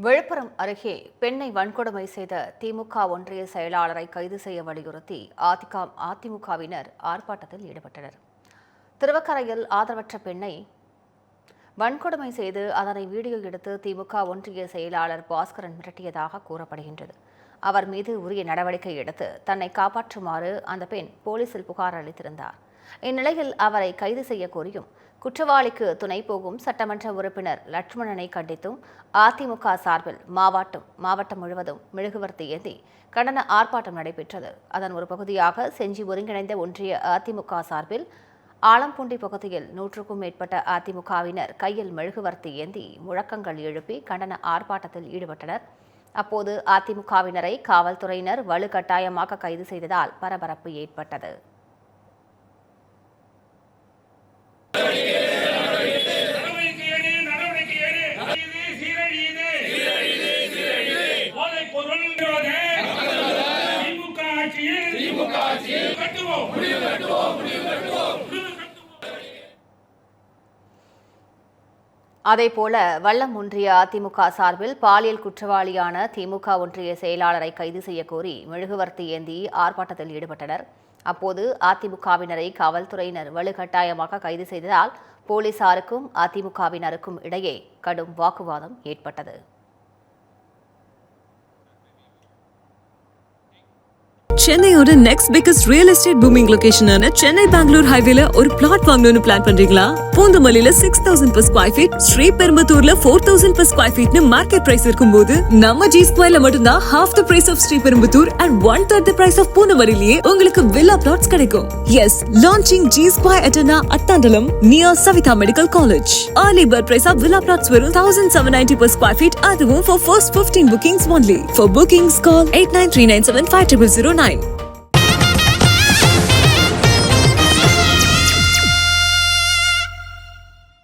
விழுப்புரம் அருகே பெண்ணை வன்கொடுமை செய்த திமுக ஒன்றிய செயலாளரை கைது செய்ய வலியுறுத்தி அதிமுகவினர் ஆர்ப்பாட்டத்தில் ஈடுபட்டனர். திருவக்கரையில் ஆதரவற்ற பெண்ணை வன்கொடுமை செய்து அதனை வீடியோ எடுத்து திமுக ஒன்றிய செயலாளர் பாஸ்கரன் மிரட்டியதாக கூறப்படுகின்றது. அவர் மீது உரிய நடவடிக்கை எடுத்து தன்னை காப்பாற்றுமாறு அந்த பெண் போலீசில் புகார் அளித்திருந்தார். இந்நிலையில் அவரை கைது செய்ய கோரியும் குற்றவாளிக்கு துணை போகும் சட்டமன்ற உறுப்பினர் லட்சுமணனை கண்டித்தும் அதிமுக சார்பில் மாவட்டம் முழுவதும் மெழுகுவர்த்தி ஏந்தி கண்டன ஆர்ப்பாட்டம் நடைபெற்றது. அதன் ஒரு பகுதியாக செஞ்சி ஒருங்கிணைந்த ஒன்றிய அதிமுக சார்பில் ஆலம்பூண்டி பகுதியில் 100க்கும் மேற்பட்ட அதிமுகவினர் கையில் மெழுகுவர்த்தி ஏந்தி முழக்கங்கள் எழுப்பி கண்டன ஆர்ப்பாட்டத்தில் ஈடுபட்டனர். அப்போது அதிமுகவினரை காவல்துறையினர் வலுக்கட்டாயமாக கைது செய்ததால் பரபரப்பு ஏற்பட்டது. அதேபோல வல்லம் ஒன்றிய அதிமுக சார்பில் பாலியல் குற்றவாளியான திமுக ஒன்றிய செயலாளரை கைது செய்ய கோரி மெழுகுவர்த்தி ஏந்தி ஆர்ப்பாட்டத்தில் ஈடுபட்டனர். அப்போது அதிமுகவினரை காவல்துறையினர் வலுக்கட்டாயமாக கைது செய்ததால் போலீசாருக்கும் அதிமுகவினருக்கும் இடையே கடும் வாக்குவாதம் ஏற்பட்டது. சென்னையோட next biggest real estate booming லொகேஷனான சென்னை பெங்களூர் ஹைவேல ஒரு பிளாட் வாங்கணும்னு பிளான் பண்றீங்களா? பூந்தமல்லியில 6,000 per square feet, ஸ்ரீபெரும்புத்தூர்ல 4,000 per square feetனு மார்க்கெட் பிரைஸ் இருக்கும்போது நம்ம ஜி ஸ்கொயர்ல மட்டும்தான் half the price of Sriperumbudur and 1/3 the price of பூந்தமல்லியிலேயே உங்களுக்கு வில்லா பிளாட்ஸ் கிடைக்கும். எஸ், லான்ச்சிங் ஜி ஸ்கொயர் அட்டனா Athandalam near Saveetha medical college. Early bird price of villa plots வெறும் 1,790 per square feet. அதுவும் for first 15 bookings only. For bookings call 8939750009.